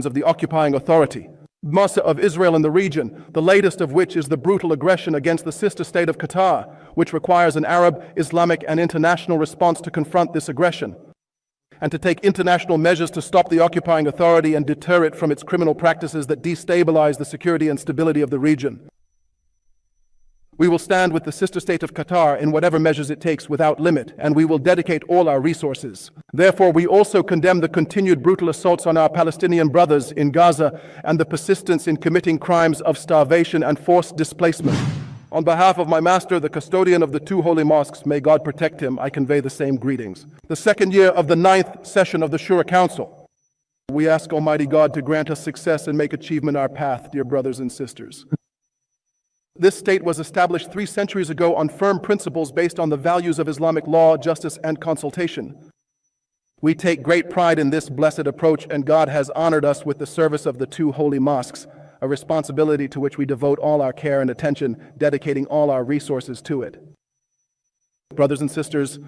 of the occupying authority, master of Israel in the region, the latest of which is the brutal aggression against the sister state of Qatar, which requires an Arab, Islamic, and international response to confront this aggression, and to take international measures to stop the occupying authority and deter it from its criminal practices that destabilize the security and stability of the region. We will stand with the sister state of Qatar in whatever measures it takes without limit, and we will dedicate all our resources. Therefore, we also condemn the continued brutal assaults on our Palestinian brothers in Gaza and the persistence in committing crimes of starvation and forced displacement. On behalf of my master, the custodian of the two holy mosques, may God protect him, I convey the same greetings. The second year of the 9th session of the Shura Council. We ask Almighty God to grant us success and make achievement our path, dear brothers and sisters. This state was established 3 centuries ago on firm principles based on the values of Islamic law, justice, and consultation. We take great pride in this blessed approach, and God has honored us with the service of the two holy mosques, a responsibility to which we devote all our care and attention, dedicating all our resources to it. Brothers and sisters,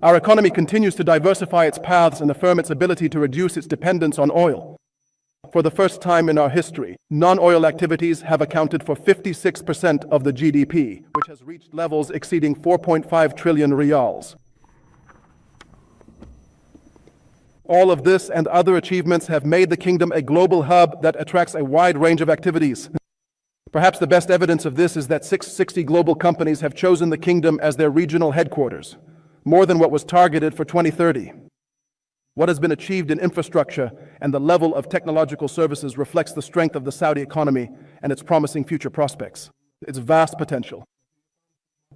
our economy continues to diversify its paths and affirm its ability to reduce its dependence on oil. For the first time in our history, non-oil activities have accounted for 56% of the GDP, which has reached levels exceeding 4.5 trillion riyals. All of this and other achievements have made the kingdom a global hub that attracts a wide range of activities. Perhaps the best evidence of this is that 660 global companies have chosen the kingdom as their regional headquarters, more than what was targeted for 2030. What has been achieved in infrastructure and the level of technological services reflects the strength of the Saudi economy and its promising future prospects, its vast potential.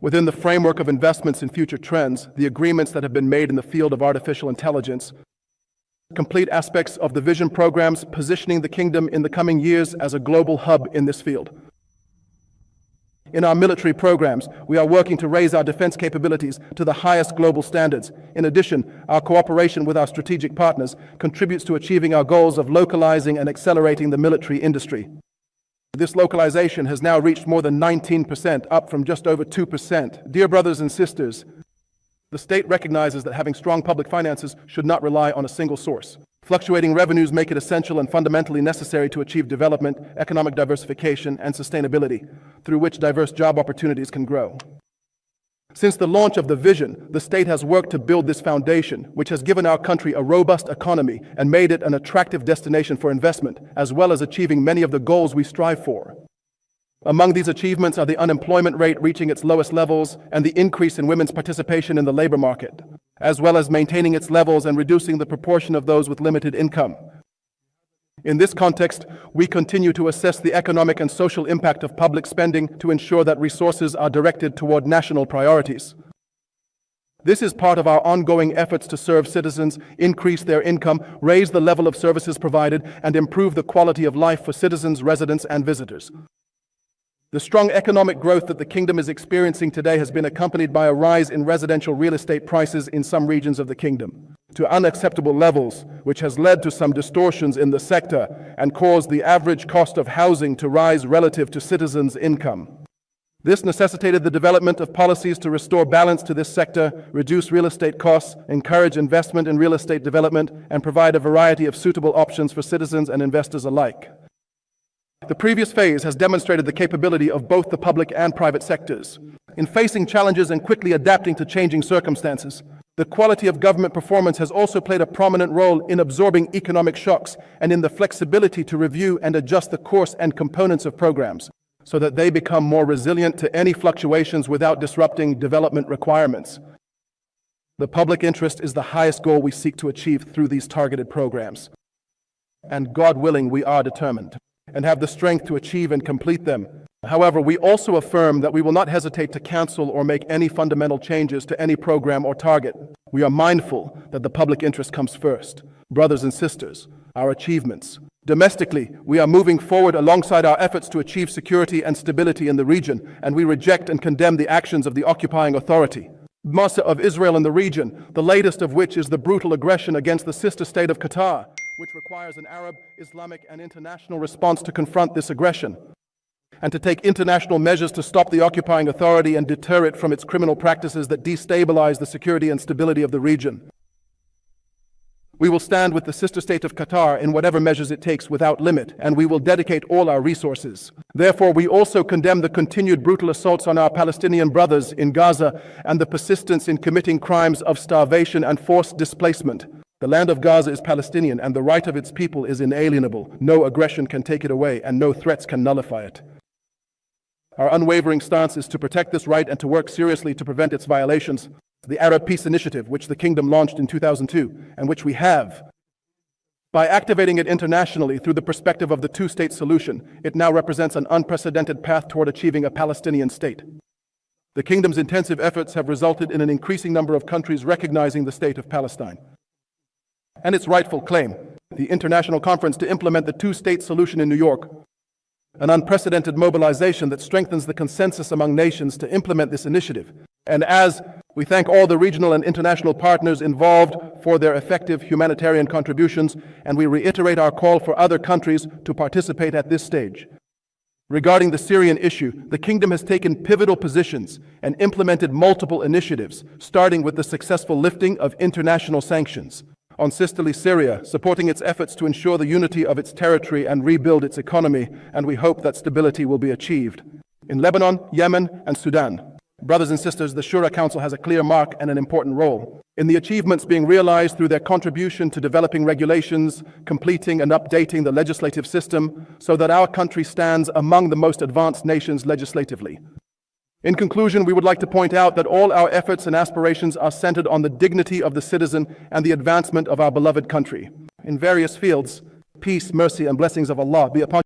Within the framework of investments in future trends, the agreements that have been made in the field of artificial intelligence, complete aspects of the vision programs positioning the kingdom in the coming years as a global hub in this field. In our military programs, we are working to raise our defense capabilities to the highest global standards. In addition, our cooperation with our strategic partners contributes to achieving our goals of localizing and accelerating the military industry. This localization has now reached more than 19%, up from just over 2%. Dear brothers and sisters, the state recognizes that having strong public finances should not rely on a single source. Fluctuating revenues make it essential and fundamentally necessary to achieve development, economic diversification, and sustainability, through which diverse job opportunities can grow. Since the launch of the vision, the state has worked to build this foundation, which has given our country a robust economy and made it an attractive destination for investment, as well as achieving many of the goals we strive for. Among these achievements are the unemployment rate reaching its lowest levels and the increase in women's participation in the labor market, as well as maintaining its levels and reducing the proportion of those with limited income. In this context, we continue to assess the economic and social impact of public spending to ensure that resources are directed toward national priorities. This is part of our ongoing efforts to serve citizens, increase their income, raise the level of services provided, and improve the quality of life for citizens, residents, and visitors. The strong economic growth that the kingdom is experiencing today has been accompanied by a rise in residential real estate prices in some regions of the kingdom to unacceptable levels, which has led to some distortions in the sector and caused the average cost of housing to rise relative to citizens' income. This necessitated the development of policies to restore balance to this sector, reduce real estate costs, encourage investment in real estate development, and provide a variety of suitable options for citizens and investors alike. The previous phase has demonstrated the capability of both the public and private sectors in facing challenges and quickly adapting to changing circumstances. The quality of government performance has also played a prominent role in absorbing economic shocks and in the flexibility to review and adjust the course and components of programs so that they become more resilient to any fluctuations without disrupting development requirements. The public interest is the highest goal we seek to achieve through these targeted programs. And God willing, we are determined and have the strength to achieve and complete them. However, we also affirm that we will not hesitate to cancel or make any fundamental changes to any program or target. We are mindful that the public interest comes first. Brothers and sisters, our achievements. Domestically, we are moving forward alongside our efforts to achieve security and stability in the region, and we reject and condemn the actions of the occupying authority, master of Israel in the region, the latest of which is the brutal aggression against the sister state of Qatar, which requires an Arab, Islamic, and international response to confront this aggression, and to take international measures to stop the occupying authority and deter it from its criminal practices that destabilize the security and stability of the region. We will stand with the sister state of Qatar in whatever measures it takes without limit, and we will dedicate all our resources. Therefore, we also condemn the continued brutal assaults on our Palestinian brothers in Gaza and the persistence in committing crimes of starvation and forced displacement. The land of Gaza is Palestinian, and the right of its people is inalienable. No aggression can take it away, and no threats can nullify it. Our unwavering stance is to protect this right and to work seriously to prevent its violations. The Arab Peace Initiative, which the Kingdom launched in 2002, and which we have. By activating it internationally through the perspective of the two-state solution, it now represents an unprecedented path toward achieving a Palestinian state. The Kingdom's intensive efforts have resulted in an increasing number of countries recognizing the state of Palestine and its rightful claim. The international conference to implement the two-state solution in New York, an unprecedented mobilization that strengthens the consensus among nations to implement this initiative. And as we thank all the regional and international partners involved for their effective humanitarian contributions, and we reiterate our call for other countries to participate at this stage. Regarding the Syrian issue, the Kingdom has taken pivotal positions and implemented multiple initiatives, starting with the successful lifting of international sanctions on sisterly Syria, supporting its efforts to ensure the unity of its territory and rebuild its economy, and we hope that stability will be achieved. In Lebanon, Yemen, and Sudan, brothers and sisters, the Shura Council has a clear mark and an important role in the achievements being realized through their contribution to developing regulations, completing and updating the legislative system so that our country stands among the most advanced nations legislatively. In conclusion, we would like to point out that all our efforts and aspirations are centered on the dignity of the citizen and the advancement of our beloved country. In various fields, peace, mercy, and blessings of Allah be upon